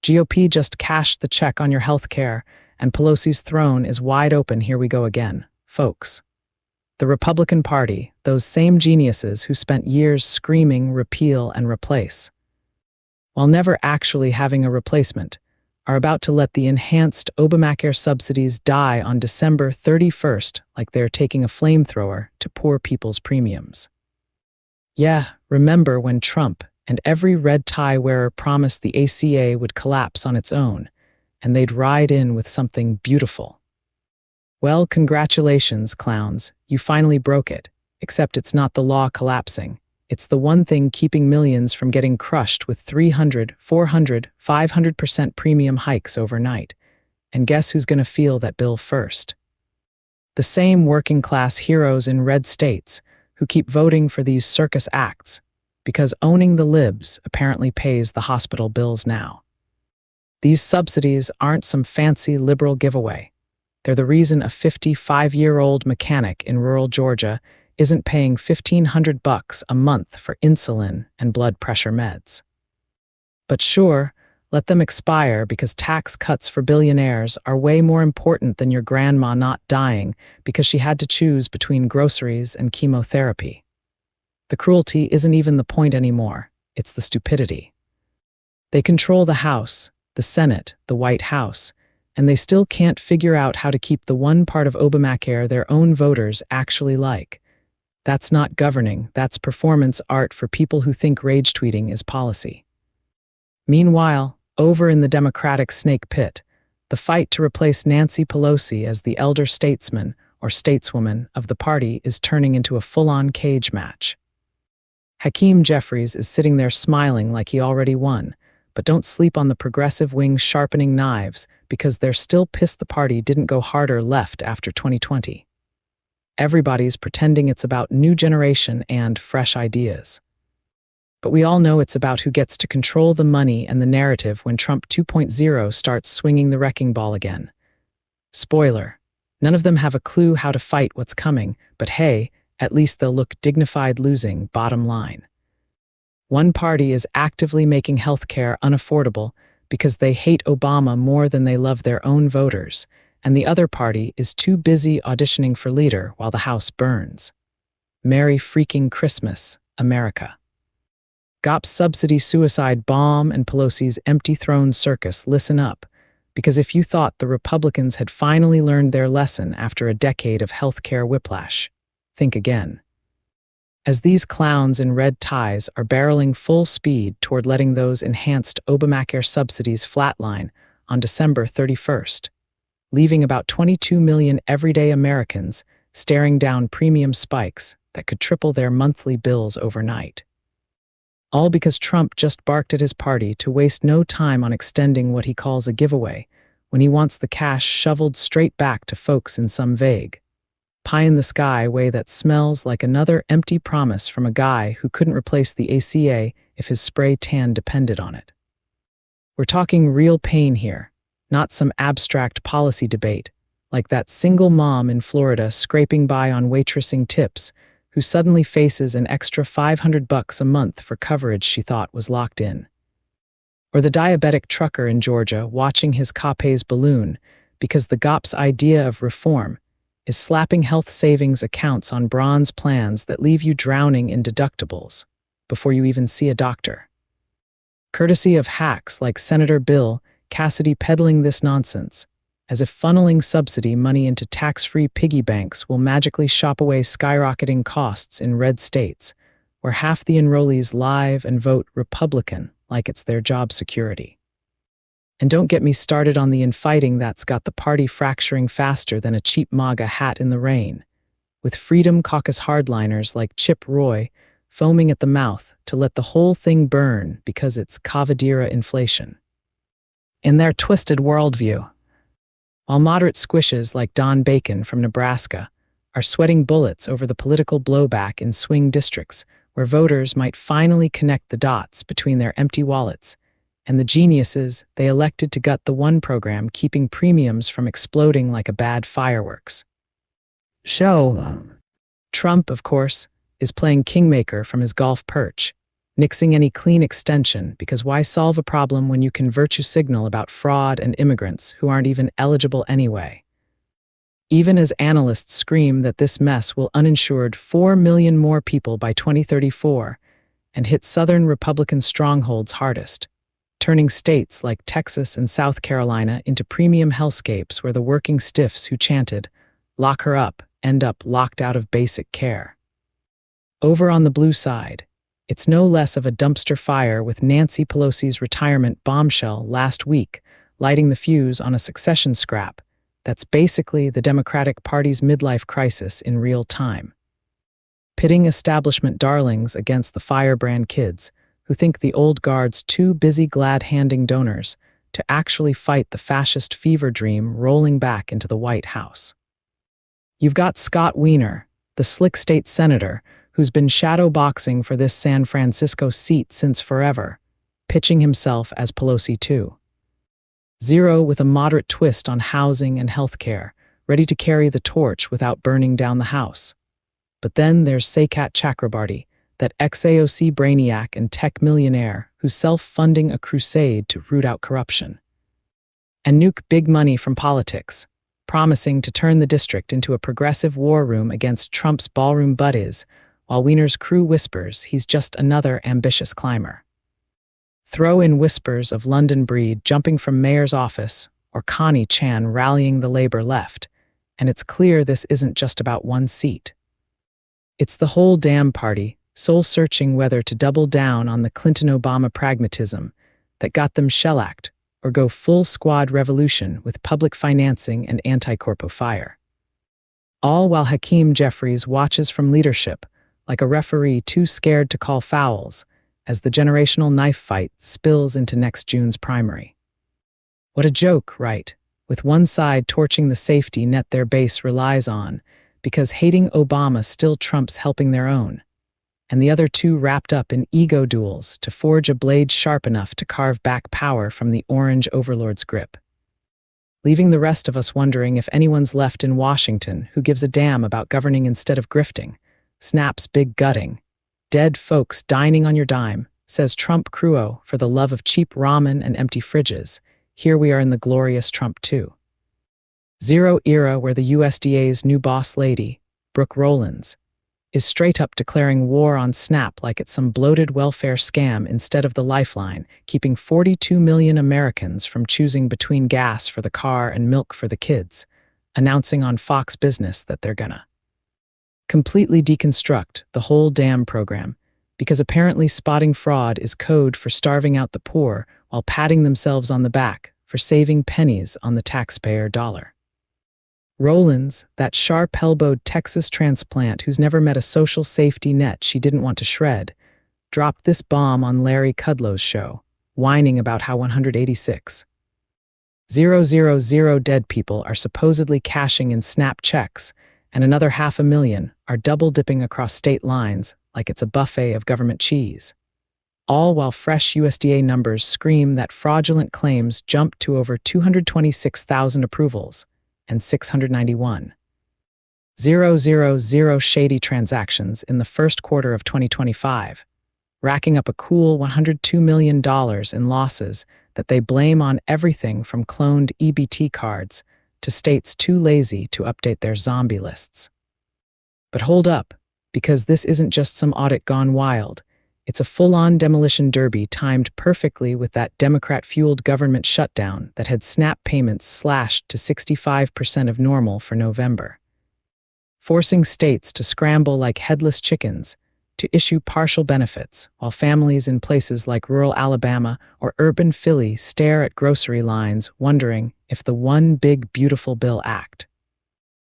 GOP just cashed the check on your health care, and Pelosi's throne is wide open. Here we go again, folks. The Republican Party, those same geniuses who spent years screaming repeal and replace, while never actually having a replacement, are about to let the enhanced Obamacare subsidies die on December 31st like they're taking a flamethrower to poor people's premiums. Yeah, remember when Trump and every red tie wearer promised the ACA would collapse on its own, and they'd ride in with something beautiful? Well, congratulations, clowns, you finally broke it, except it's not the law collapsing. It's the one thing keeping millions from getting crushed with 300, 400, 500% premium hikes overnight. And guess who's going to feel that bill first? The same working-class heroes in red states who keep voting for these circus acts because owning the libs apparently pays the hospital bills now. These subsidies aren't some fancy liberal giveaway. They're the reason a 55-year-old mechanic in rural Georgia isn't paying $1,500 a month for insulin and blood pressure meds. But sure, let them expire because tax cuts for billionaires are way more important than your grandma not dying because she had to choose between groceries and chemotherapy. The cruelty isn't even the point anymore, it's the stupidity. They control the House, the Senate, the White House, and they still can't figure out how to keep the one part of Obamacare their own voters actually like. That's not governing, that's performance art for people who think rage tweeting is policy. Meanwhile, over in the Democratic snake pit, the fight to replace Nancy Pelosi as the elder statesman or stateswoman of the party is turning into a full-on cage match. Hakeem Jeffries is sitting there smiling like he already won, but don't sleep on the progressive wing sharpening knives because they're still pissed the party didn't go harder left after 2020. Everybody's pretending it's about new generation and fresh ideas. But we all know it's about who gets to control the money and the narrative when Trump 2.0 starts swinging the wrecking ball again. Spoiler, none of them have a clue how to fight what's coming, but hey, at least they'll look dignified losing, bottom line. One party is actively making healthcare unaffordable because they hate Obama more than they love their own voters, and the other party is too busy auditioning for leader while the House burns. Merry freaking Christmas, America. GOP's subsidy suicide bomb and Pelosi's empty throne circus, listen up, because if you thought the Republicans had finally learned their lesson after a decade of healthcare whiplash, think again. As these clowns in red ties are barreling full speed toward letting those enhanced Obamacare subsidies flatline on December 31st, leaving about 22 million everyday Americans staring down premium spikes that could triple their monthly bills overnight. All because Trump just barked at his party to waste no time on extending what he calls a giveaway when he wants the cash shoveled straight back to folks in some vague, pie-in-the-sky way that smells like another empty promise from a guy who couldn't replace the ACA if his spray tan depended on it. We're talking real pain here, not some abstract policy debate, like that single mom in Florida scraping by on waitressing tips who suddenly faces an extra $500 a month for coverage she thought was locked in. Or the diabetic trucker in Georgia watching his copays balloon because the GOP's idea of reform is slapping health savings accounts on bronze plans that leave you drowning in deductibles before you even see a doctor. Courtesy of hacks like Senator Bill Cassidy peddling this nonsense, as if funneling subsidy money into tax-free piggy banks will magically shop away skyrocketing costs in red states, where half the enrollees live and vote Republican like it's their job security. And don't get me started on the infighting that's got the party fracturing faster than a cheap MAGA hat in the rain, with Freedom Caucus hardliners like Chip Roy foaming at the mouth to let the whole thing burn because it's Cavadira inflation. In their twisted worldview, while moderate squishes like Don Bacon from Nebraska are sweating bullets over the political blowback in swing districts where voters might finally connect the dots between their empty wallets and the geniuses they elected to gut the one program keeping premiums from exploding like a bad fireworks show. Trump, of course, is playing kingmaker from his golf perch, nixing any clean extension, because why solve a problem when you can virtue signal about fraud and immigrants who aren't even eligible anyway? Even as analysts scream that this mess will uninsured 4 million more people by 2034 and hit Southern Republican strongholds hardest, turning states like Texas and South Carolina into premium hellscapes where the working stiffs who chanted, "Lock her up," end up locked out of basic care. Over on the blue side, it's no less of a dumpster fire, with Nancy Pelosi's retirement bombshell last week lighting the fuse on a succession scrap that's basically the Democratic Party's midlife crisis in real time. Pitting establishment darlings against the firebrand kids who think the old guard's too busy glad-handing donors to actually fight the fascist fever dream rolling back into the White House. You've got Scott Wiener, the slick state senator who's been shadowboxing for this San Francisco seat since forever, pitching himself as Pelosi too. Zero with a moderate twist on housing and healthcare, ready to carry the torch without burning down the house. But then there's Saikat Chakrabarty, that ex-AOC brainiac and tech millionaire who's self-funding a crusade to root out corruption. And nuke big money from politics, promising to turn the district into a progressive war room against Trump's ballroom buddies, while Wiener's crew whispers he's just another ambitious climber. Throw in whispers of London Breed jumping from mayor's office or Connie Chan rallying the Labour left, and it's clear this isn't just about one seat. It's the whole damn party, soul-searching whether to double down on the Clinton-Obama pragmatism that got them shellacked or go full squad revolution with public financing and anti-corpo fire. All while Hakeem Jeffries watches from leadership like a referee too scared to call fouls as the generational knife fight spills into next June's primary. What a joke, right? With one side torching the safety net their base relies on because hating Obama still trumps helping their own, and the other two wrapped up in ego duels to forge a blade sharp enough to carve back power from the orange overlord's grip, leaving the rest of us wondering if anyone's left in Washington who gives a damn about governing instead of grifting. Snaps big gutting. Dead folks dining on your dime, says Trump Cruo, for the love of cheap ramen and empty fridges. Here we are in the glorious Trump 2. Zero era where the USDA's new boss lady, Brooke Rollins, is straight up declaring war on SNAP like it's some bloated welfare scam instead of the lifeline, keeping 42 million Americans from choosing between gas for the car and milk for the kids, announcing on Fox Business that they're gonna completely deconstruct the whole damn program, because apparently spotting fraud is code for starving out the poor while patting themselves on the back for saving pennies on the taxpayer dollar. Rollins, that sharp-elbowed Texas transplant who's never met a social safety net she didn't want to shred, dropped this bomb on Larry Kudlow's show, whining about how 186,000 dead people are supposedly cashing in SNAP checks, and another 500,000 are double-dipping across state lines like it's a buffet of government cheese. All while fresh USDA numbers scream that fraudulent claims jumped to over 226,000 approvals and 691,000 shady transactions in the first quarter of 2025, racking up a cool $102 million in losses that they blame on everything from cloned EBT cards to states too lazy to update their zombie lists. But hold up, because this isn't just some audit gone wild. It's a full-on demolition derby timed perfectly with that Democrat-fueled government shutdown that had SNAP payments slashed to 65% of normal for November, forcing states to scramble like headless chickens to issue partial benefits, while families in places like rural Alabama or urban Philly stare at grocery lines wondering if the One Big Beautiful Bill Act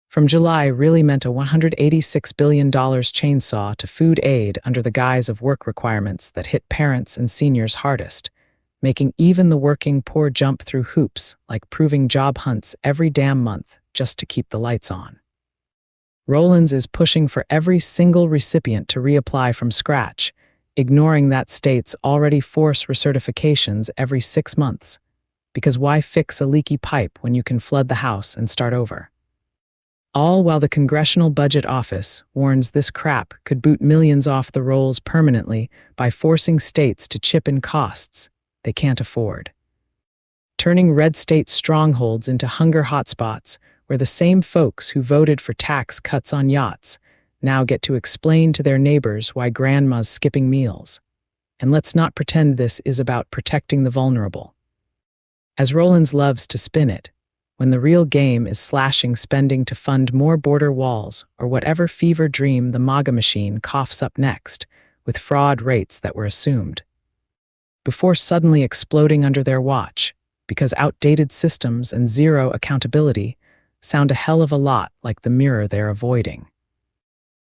from July really meant a $186 billion chainsaw to food aid under the guise of work requirements that hit parents and seniors hardest, making even the working poor jump through hoops like proving job hunts every damn month just to keep the lights on. Rollins is pushing for every single recipient to reapply from scratch, ignoring that states already force recertifications every 6 months. Because why fix a leaky pipe when you can flood the house and start over? All while the Congressional Budget Office warns this crap could boot millions off the rolls permanently by forcing states to chip in costs they can't afford. Turning red state strongholds into hunger hotspots where the same folks who voted for tax cuts on yachts now get to explain to their neighbors why grandma's skipping meals. And let's not pretend this is about protecting the vulnerable. As Rollins loves to spin it, when the real game is slashing spending to fund more border walls or whatever fever dream the MAGA machine coughs up next, with fraud rates that were assumed. Before suddenly exploding under their watch, because outdated systems and zero accountability sound a hell of a lot like the mirror they're avoiding.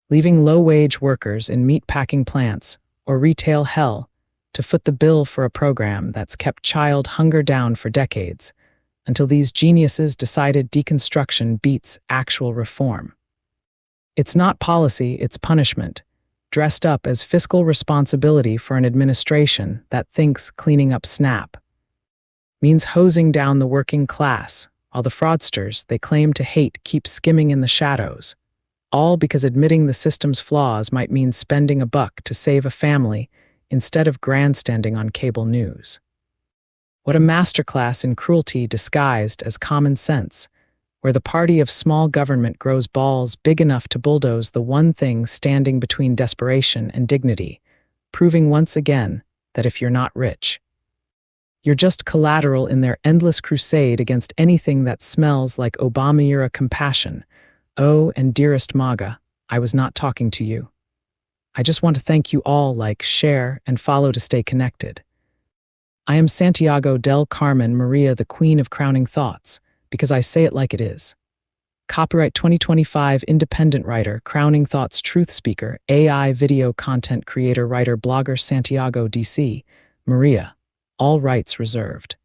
Leaving low-wage workers in meat-packing plants or retail hell to foot the bill for a program that's kept child hunger down for decades, until these geniuses decided deconstruction beats actual reform. It's not policy, it's punishment, dressed up as fiscal responsibility for an administration that thinks cleaning up SNAP means hosing down the working class, while the fraudsters they claim to hate keep skimming in the shadows, all because admitting the system's flaws might mean spending $1 to save a family instead of grandstanding on cable news. What a masterclass in cruelty disguised as common sense, where the party of small government grows balls big enough to bulldoze the one thing standing between desperation and dignity, proving once again that if you're not rich, you're just collateral in their endless crusade against anything that smells like Obama-era compassion. Oh, and dearest MAGA, I was not talking to you. I just want to thank you all, like, share, and follow to stay connected. I am Santiago del Carmen Maria, the Queen of Crowning Thoughts, because I say it like it is. Copyright 2025 independent writer, Crowning Thoughts truth speaker, AI video content creator, writer, blogger Santiago DC Maria. All rights reserved.